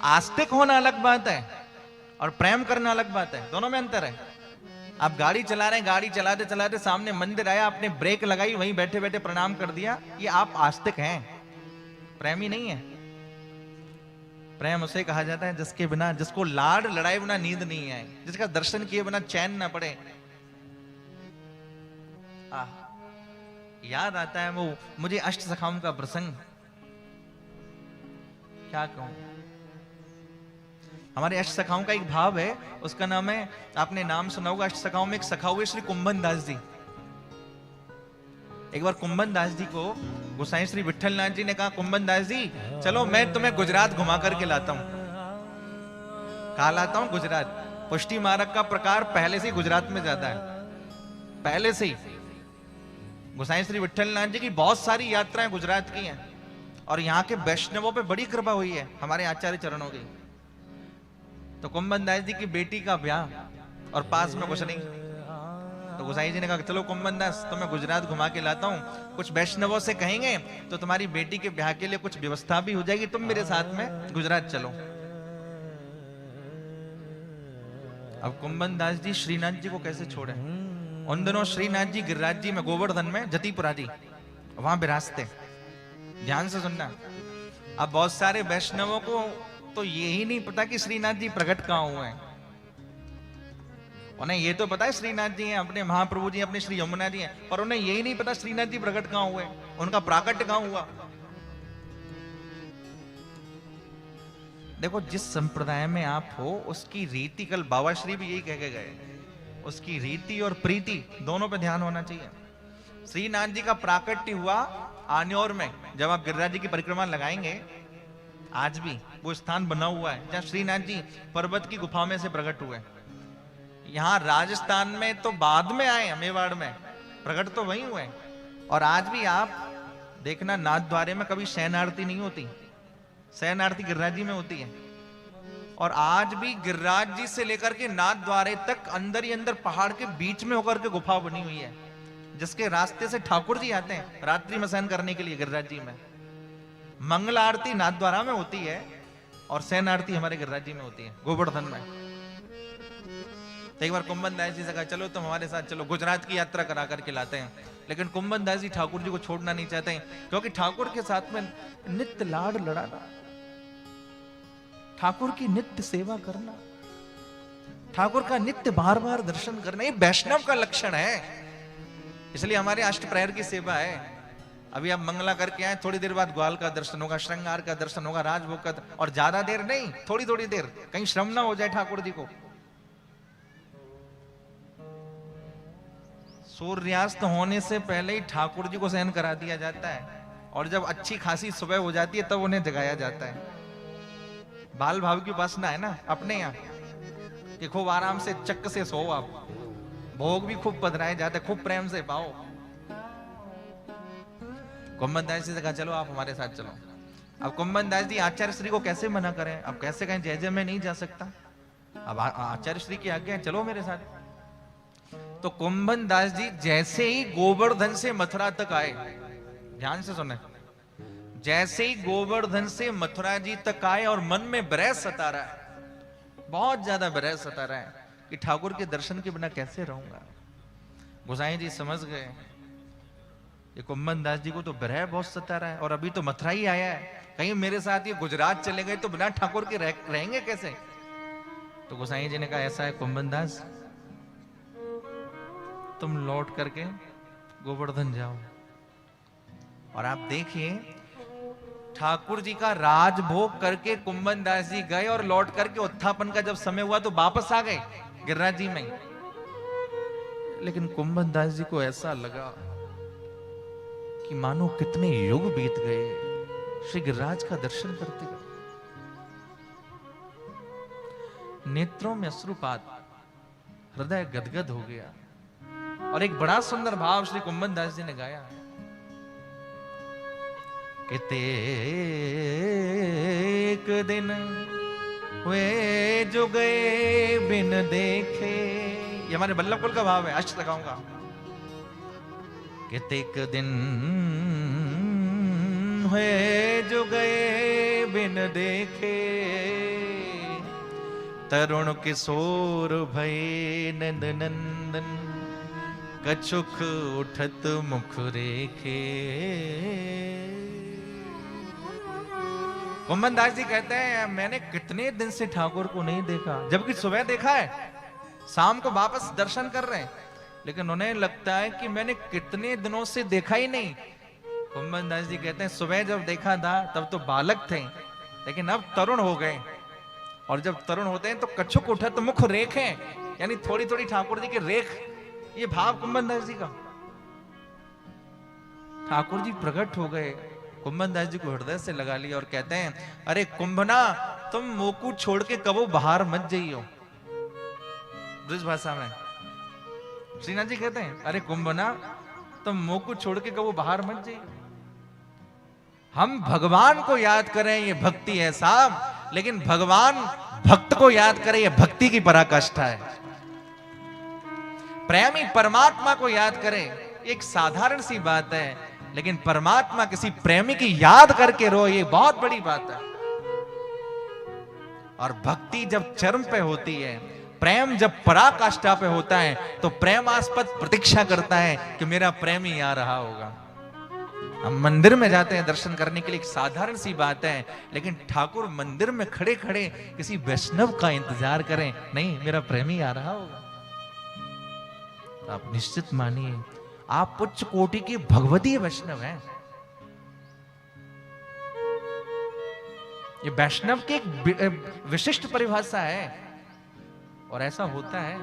आस्तिक होना अलग बात है और प्रेम करना अलग बात है, दोनों में अंतर है। आप गाड़ी चला रहे हैं, गाड़ी चलाते चलाते सामने मंदिर आया, आपने ब्रेक लगाई, वहीं बैठे बैठे प्रणाम कर दिया, ये आप आस्तिक हैं, प्रेमी नहीं है। प्रेम उसे कहा जाता है जिसके बिना, जिसको लाड लड़ाए बिना नींद नहीं आए, जिसका दर्शन किए बिना चैन ना पड़े। याद आता है वो मुझे अष्ट सखाओं का प्रसंग, क्या कहूं। हमारे अष्ट सखाओं का एक भाव है, उसका नाम है, आपने नाम सुना होगा, अष्ट सखाओं में एक सखा हुए श्री कुंभन दास जी। एक बार कुंभन दास जी को गोसाई श्री विठल नाथ जी ने कहा, कुंभन दास जी चलो मैं तुम्हें गुजरात घुमा करके लाता हूं। कहा लाता हूं? गुजरात। पुष्टि मार्ग का प्रकार पहले से ही गुजरात में जाता है, पहले से ही। गोसाई श्री विठल नाथ जी की बहुत सारी यात्राएं गुजरात की हैं, और यहाँ के वैष्णवों पे बड़ी कृपा हुई है हमारे आचार्य चरणों की। तो कुंभन दास जी की बेटी का ब्याह, और पास में कुछ नहीं, तो गोसाई जी ने कहा चलो कुंभन दास तुम्हें गुजरात घुमा के लाता हूँ, कुछ वैष्णवों से कहेंगे तो तुम्हारी बेटी के ब्याह के लिए कुछ व्यवस्था भी हो जाएगी, तुम मेरे साथ में गुजरात चलो। अब कुंभन दास जी श्रीनाथ जी को कैसे छोड़े। उन दिनों श्रीनाथ जी गिरिराज जी में, गोवर्धन में, जतीपुरा जी वहां विराजते। ध्यान से सुनना। अब बहुत सारे वैष्णवों को तो यही नहीं पता कि श्रीनाथ जी प्रकट कहां हुए हैं। उन्हें ये तो पता है श्रीनाथ जी हैं, अपने महाप्रभु जी, अपने श्री यमुना जी हैं, पर उन्हें यही नहीं पता श्रीनाथ जी प्रकट कहां हुए, उनका प्राकट्य कहां हुआ। देखो जिस संप्रदाय में आप हो उसकी रीति, कल बाबा श्री भी यही कह के गए, उसकी रीति और प्रीति दोनों पे ध्यान होना चाहिए। श्रीनाथ जी का प्राकट्य हुआ आन्योर में, जब आप गिरिराज जी की परिक्रमा लगाएंगे, आज भी वो स्थान बना हुआ है जहां श्रीनाथ जी पर्वत की गुफा में से प्रकट हुए। यहां राजस्थान में तो बाद में आए, मेवाड़ में प्रकट तो वहीं हुए। और आज भी आप देखना नाथ द्वारे में कभी शयन आरती नहीं होती, शयन आरती गिरिराज जी में होती है। और आज भी गिरिराज जी से लेकर के नाथ द्वारे तक अंदर ही अंदर पहाड़ के बीच में होकर के गुफा बनी हुई है, जिसके रास्ते से ठाकुर जी आते हैं रात्रि में शयन करने के लिए गिरिराज जी में। मंगल आरती नाथ द्वारा में होती है और शयन आरती हमारे गिरिराज जी में होती है, गोवर्धन में। तो एक बार कुंभन दास जी से कहा चलो तुम हमारे साथ चलो, गुजरात की यात्रा करा करके लाते हैं। लेकिन कुंभन दास जी ठाकुर जी को छोड़ना नहीं चाहते हैं, क्योंकि ठाकुर के साथ में नित्य लाड लड़ाना, ठाकुर की नित्य सेवा करना, ठाकुर का नित्य बार बार दर्शन करना, ये वैष्णव का लक्षण है। इसलिए हमारे अष्ट प्रहर की सेवा है। अभी आप मंगला करके आए, थोड़ी देर बाद ग्वाल का दर्शन होगा, श्रृंगार का दर्शन होगा, राजभोग का, और ज्यादा देर नहीं, थोड़ी थोड़ी देर, कहीं श्रम ना हो जाए ठाकुर जी को। सूर्यास्त होने से पहले ही ठाकुर जी को शयन करा दिया जाता है, और जब अच्छी खासी सुबह हो जाती है तब उन्हें जगाया जाता है। बाल भाव की उपासना है ना अपने यहाँ, कि खूब आराम से चक्क से सो आप, भोग भी खूब पधराए जाते, खूब प्रेम से पाओ। कुंभन दास जी से कहा चलो आप हमारे साथ चलो। अब कुंभन दास जी आचार्य श्री को कैसे मना करें, अब कैसे कहें जय जय मैं नहीं जा सकता, अब आचार्य श्री की आज्ञा है चलो मेरे साथ। तो कुंभन दास जी जैसे ही गोवर्धन से मथुरा तक आए, ध्यान से सुने, जैसे ही गोवर्धन से मथुरा जी तक आए और मन में विरह सता रहा है, बहुत ज्यादा विरह सता रहा है कि ठाकुर के दर्शन के बिना कैसे रहूंगा। गोसाई जी समझ गए ये कुंभन दास जी को तो विरह बहुत सता रहा है, और अभी तो मथुरा ही आया है, कहीं मेरे साथ ये गुजरात चले गए तो बिना ठाकुर के रहेंगे कैसे। तो गोसाई जी ने कहा ऐसा है कुंभन दास, तुम लौट करके गोवर्धन जाओ, और आप देखिए ठाकुर जी का राजभोग करके कुंभन दास जी गए, और लौट करके उत्थापन का जब समय हुआ तो वापस आ गए गिरिराज जी में। लेकिन कुंभन दास जी को ऐसा लगा कि मानो कितने युग बीत गए श्री गिरिराज का दर्शन करते करते। नेत्रों में अश्रुपात, हृदय गदगद हो गया, और एक बड़ा सुंदर भाव श्री कुंभन दास जी ने गाया कि एक दिन हुए जो गए बिन देखे। ये हमारे बल्लभ कुल का भाव है, अष्ट लगाऊंगा। कि एक दिन हुए जो गए बिन देखे, तरुण किशोर भये नंद नंदन, कछुक उठत मुख रेखे। कुंभन दास जी कहते हैं मैंने कितने दिन से ठाकुर को नहीं देखा, जबकि सुबह देखा है, शाम को वापस दर्शन कर रहे हैं, लेकिन उन्हें लगता है कि मैंने कितने दिनों से देखा ही नहीं। कुंभन दास जी कहते हैं सुबह जब देखा था तब तो बालक थे, लेकिन अब तरुण हो गए, और जब तरुण होते हैं तो कछुक उठत मुख रेखे, यानी थोड़ी थोड़ी ठाकुर जी की रेख। ये भाव कुंभन दास जी का, ठाकुर जी प्रकट हो गए, कुंभन दास जी को हृदय से लगा लिया और कहते हैं अरे कुंभना तुम मोकू छोड़ के कबो बाहर मत जाइयो। ब्रज भाषा में श्रीनाथ जी कहते हैं अरे कुंभना तुम मोकू छोड़ के कबो बाहर मत जाइयो। हम भगवान को याद करें ये भक्ति है साहब, लेकिन भगवान भक्त को याद करे ये भक्ति की पराकाष्ठा है। प्रेमी परमात्मा को याद करे एक साधारण सी बात है, लेकिन परमात्मा किसी प्रेमी की याद करके रो ये बहुत बड़ी बात है। और भक्ति जब चरम पे होती है, प्रेम जब पराकाष्ठा पे होता है, तो प्रेमास्पद प्रतीक्षा करता है कि मेरा प्रेमी आ रहा होगा। हम मंदिर में जाते हैं दर्शन करने के लिए, एक साधारण सी बात है, लेकिन ठाकुर मंदिर में खड़े खड़े किसी वैष्णव का इंतजार करें, नहीं मेरा प्रेमी आ रहा होगा। आप निश्चित मानिए आप उच्च कोटि की भगवतीय वैष्णव हैं। ये वैष्णव की एक विशिष्ट परिभाषा है, और ऐसा होता है